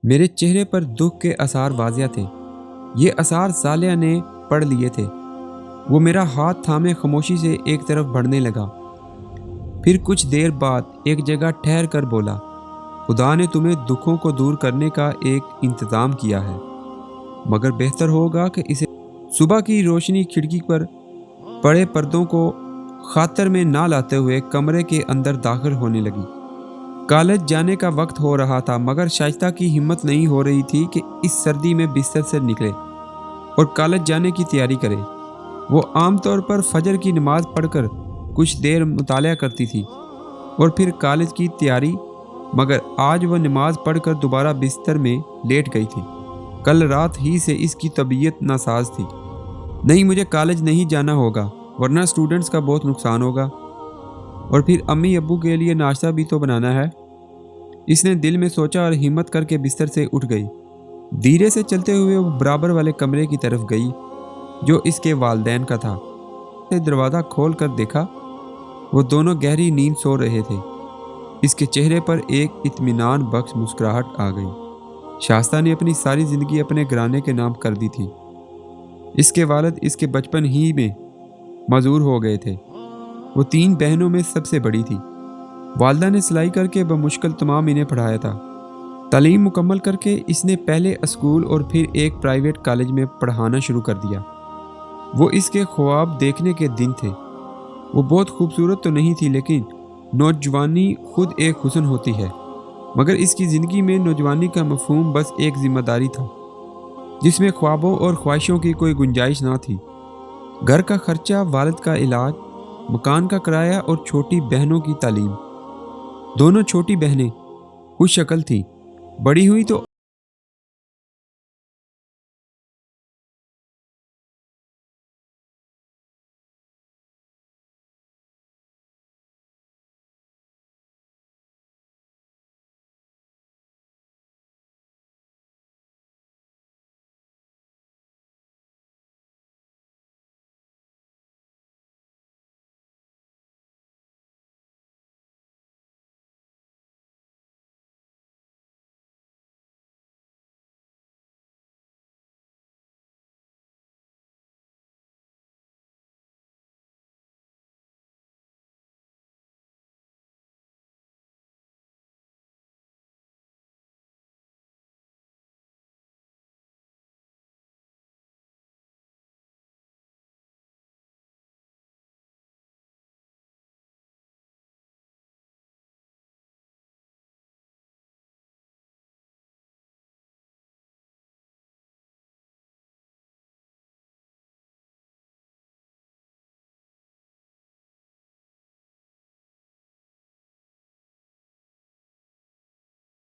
میرے چہرے پر دکھ کے آثار واضح تھے۔ یہ آثار صالحہ نے پڑھ لیے تھے۔ وہ میرا ہاتھ تھامے خاموشی سے ایک طرف بڑھنے لگا، پھر کچھ دیر بعد ایک جگہ ٹھہر کر بولا، خدا نے تمہیں دکھوں کو دور کرنے کا ایک انتظام کیا ہے، مگر بہتر ہوگا کہ اسے صبح کی روشنی کھڑکی پر پڑے پردوں کو خاطر میں نہ لاتے ہوئے کمرے کے اندر داخل ہونے لگی۔ کالج جانے کا وقت ہو رہا تھا، مگر شائستہ کی ہمت نہیں ہو رہی تھی کہ اس سردی میں بستر سے نکلے اور کالج جانے کی تیاری کرے۔ وہ عام طور پر فجر کی نماز پڑھ کر کچھ دیر مطالعہ کرتی تھی اور پھر کالج کی تیاری، مگر آج وہ نماز پڑھ کر دوبارہ بستر میں لیٹ گئی تھی۔ کل رات ہی سے اس کی طبیعت ناساز تھی۔ نہیں، مجھے کالج نہیں جانا ہوگا، ورنہ اسٹوڈنٹس کا بہت نقصان ہوگا، اور پھر امی ابو کے لیے ناشتہ بھی تو بنانا ہے۔ اس نے دل میں سوچا اور ہمت کر کے بستر سے اٹھ گئی۔ دھیرے سے چلتے ہوئے وہ برابر والے کمرے کی طرف گئی جو اس کے والدین کا تھا۔ دروازہ کھول کر دیکھا، وہ دونوں گہری نیند سو رہے تھے۔ اس کے چہرے پر ایک اطمینان بخش مسکراہٹ آ گئی۔ شائستہ نے اپنی ساری زندگی اپنے گھرانے کے نام کر دی تھی۔ اس کے والد اس کے بچپن ہی میں معذور ہو گئے تھے۔ وہ 3 بہنوں میں سب سے بڑی تھی۔ والدہ نے سلائی کر کے بمشکل تمام انہیں پڑھایا تھا۔ تعلیم مکمل کر کے اس نے پہلے اسکول اور پھر ایک پرائیویٹ کالج میں پڑھانا شروع کر دیا۔ وہ اس کے خواب دیکھنے کے دن تھے۔ وہ بہت خوبصورت تو نہیں تھی، لیکن نوجوانی خود ایک حسن ہوتی ہے، مگر اس کی زندگی میں نوجوانی کا مفہوم بس ایک ذمہ داری تھا جس میں خوابوں اور خواہشوں کی کوئی گنجائش نہ تھی۔ گھر کا خرچہ، والد کا علاج، مکان کا کرایہ اور چھوٹی بہنوں کی تعلیم۔ دونوں چھوٹی بہنیں خوش شکل تھیں، بڑی ہوئی تو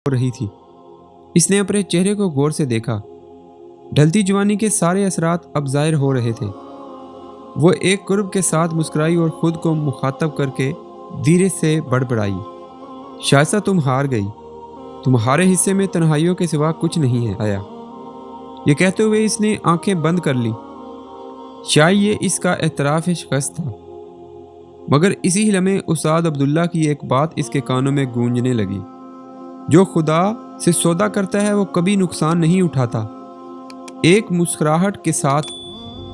ہو رہی تھی۔ اس نے اپنے چہرے کو غور سے دیکھا۔ ڈھلتی جوانی کے سارے اثرات اب ظاہر ہو رہے تھے۔ وہ ایک قرب کے ساتھ مسکرائی اور خود کو مخاطب کر کے دھیرے سے بڑبڑائی، شائستہ تم ہار گئی، تمہارے حصے میں تنہائیوں کے سوا کچھ نہیں ہے آیا۔ یہ کہتے ہوئے اس نے آنکھیں بند کر لی۔ شاید یہ اس کا اعتراف شکست تھا، مگر اسی لمحے استاد عبداللہ کی ایک بات اس کے کانوں میں گونجنے لگی، جو خدا سے سودا کرتا ہے وہ کبھی نقصان نہیں اٹھاتا۔ ایک مسکراہٹ کے ساتھ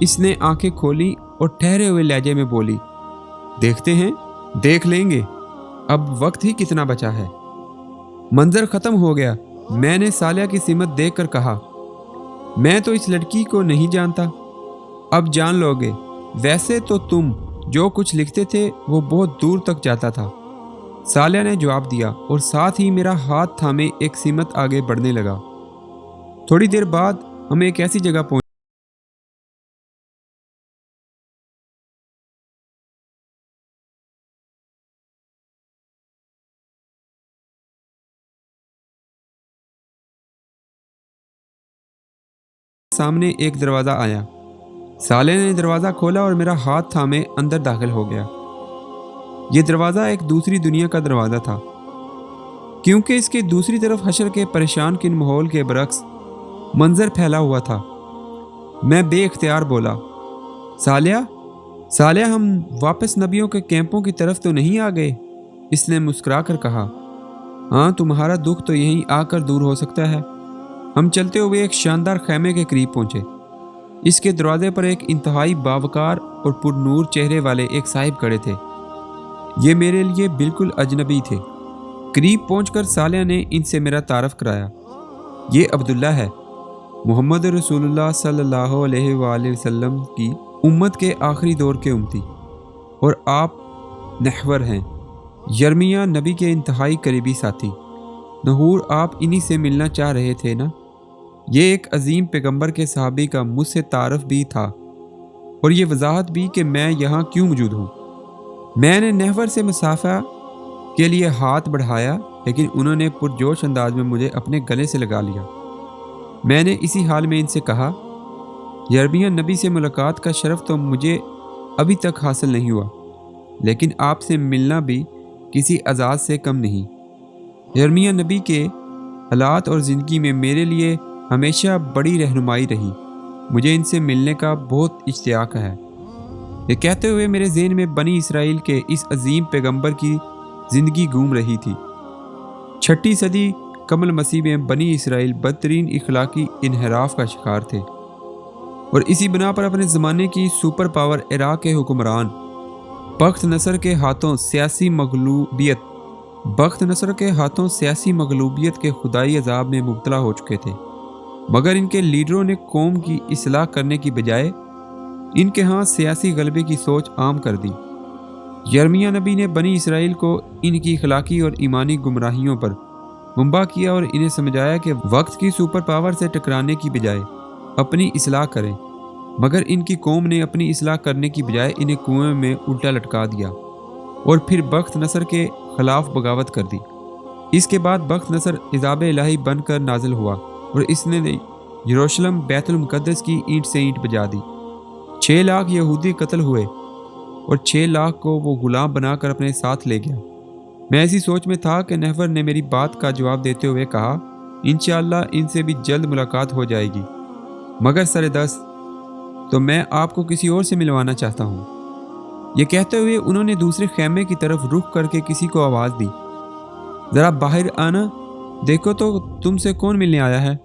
اس نے آنکھیں کھولی اور ٹھہرے ہوئے لہجے میں بولی، دیکھتے ہیں، دیکھ لیں گے، اب وقت ہی کتنا بچا ہے۔ منظر ختم ہو گیا۔ میں نے صالحہ کی سمت دیکھ کر کہا، میں تو اس لڑکی کو نہیں جانتا، اب جان لو گے۔ ویسے تو تم جو کچھ لکھتے تھے وہ بہت دور تک جاتا تھا، صالحہ نے جواب دیا، اور ساتھ ہی میرا ہاتھ تھامے ایک سمت آگے بڑھنے لگا۔ تھوڑی دیر بعد ہم ایک ایسی جگہ پہنچے سامنے ایک دروازہ آیا۔ صالح نے دروازہ کھولا اور میرا ہاتھ تھامے اندر داخل ہو گیا۔ یہ دروازہ ایک دوسری دنیا کا دروازہ تھا، کیونکہ اس کے دوسری طرف حشر کے پریشان کن ماحول کے برعکس منظر پھیلا ہوا تھا۔ میں بے اختیار بولا، صالحہ ہم واپس نبیوں کے کیمپوں کی طرف تو نہیں آ گئے؟ اس نے مسکرا کر کہا، ہاں، تمہارا دکھ تو یہیں آ کر دور ہو سکتا ہے، ہم چلتے ہوئے ایک شاندار خیمے کے قریب پہنچے۔ اس کے دروازے پر ایک انتہائی باوقار اور پر نور چہرے والے ایک صاحب کھڑے تھے۔ یہ میرے لیے بالکل اجنبی تھے۔ قریب پہنچ کر صالحہ نے ان سے میرا تعارف کرایا۔ یہ عبداللہ ہے، محمد رسول اللہ صلی اللہ علیہ وآلہ وسلم کی امت کے آخری دور کے امتی، اور آپ نحور ہیں، یرمیہ نبی کے انتہائی قریبی ساتھی۔ نحور، آپ انہی سے ملنا چاہ رہے تھے نا؟ یہ ایک عظیم پیغمبر کے صحابی کا مجھ سے تعارف بھی تھا، اور یہ وضاحت بھی کہ میں یہاں کیوں موجود ہوں۔ میں نے نحور سے مصافحہ کے لیے ہاتھ بڑھایا، لیکن انہوں نے پرجوش انداز میں مجھے اپنے گلے سے لگا لیا۔ میں نے اسی حال میں ان سے کہا، یرمیہ نبی سے ملاقات کا شرف تو مجھے ابھی تک حاصل نہیں ہوا، لیکن آپ سے ملنا بھی کسی اعزاز سے کم نہیں۔ یرمیہ نبی کے حالات اور زندگی میں میرے لیے ہمیشہ بڑی رہنمائی رہی۔ مجھے ان سے ملنے کا بہت اشتیاق ہے۔ یہ کہتے ہوئے میرے ذہن میں بنی اسرائیل کے اس عظیم پیغمبر کی زندگی گھوم رہی تھی۔ 6 صدی قبل مسیح میں بنی اسرائیل بدترین اخلاقی انحراف کا شکار تھے، اور اسی بنا پر اپنے زمانے کی سپر پاور عراق کے حکمران بخت نصر کے ہاتھوں سیاسی مغلوبیت کے خدائی عذاب میں مبتلا ہو چکے تھے، مگر ان کے لیڈروں نے قوم کی اصلاح کرنے کی بجائے ان کے ہاں سیاسی غلبے کی سوچ عام کر دی۔ یرمیہ نبی نے بنی اسرائیل کو ان کی اخلاقی اور ایمانی گمراہیوں پر منبہ کیا اور انہیں سمجھایا کہ وقت کی سپر پاور سے ٹکرانے کی بجائے اپنی اصلاح کریں، مگر ان کی قوم نے اپنی اصلاح کرنے کی بجائے انہیں کنویں میں الٹا لٹکا دیا اور پھر بخت نصر کے خلاف بغاوت کر دی۔ اس کے بعد بخت نصر عذاب الہی بن کر نازل ہوا اور اس نے یروشلم بیت المقدس کی اینٹ سے اینٹ بجا دی۔ 6 لاکھ یہودی قتل ہوئے اور 6 لاکھ کو وہ غلام بنا کر اپنے ساتھ لے گیا۔ میں ایسی سوچ میں تھا کہ نحور نے میری بات کا جواب دیتے ہوئے کہا، انشاءاللہ ان سے بھی جلد ملاقات ہو جائے گی، مگر سردست تو میں آپ کو کسی اور سے ملوانا چاہتا ہوں۔ یہ کہتے ہوئے انہوں نے دوسرے خیمے کی طرف رخ کر کے کسی کو آواز دی، ذرا باہر آنا، دیکھو تو تم سے کون ملنے آیا ہے۔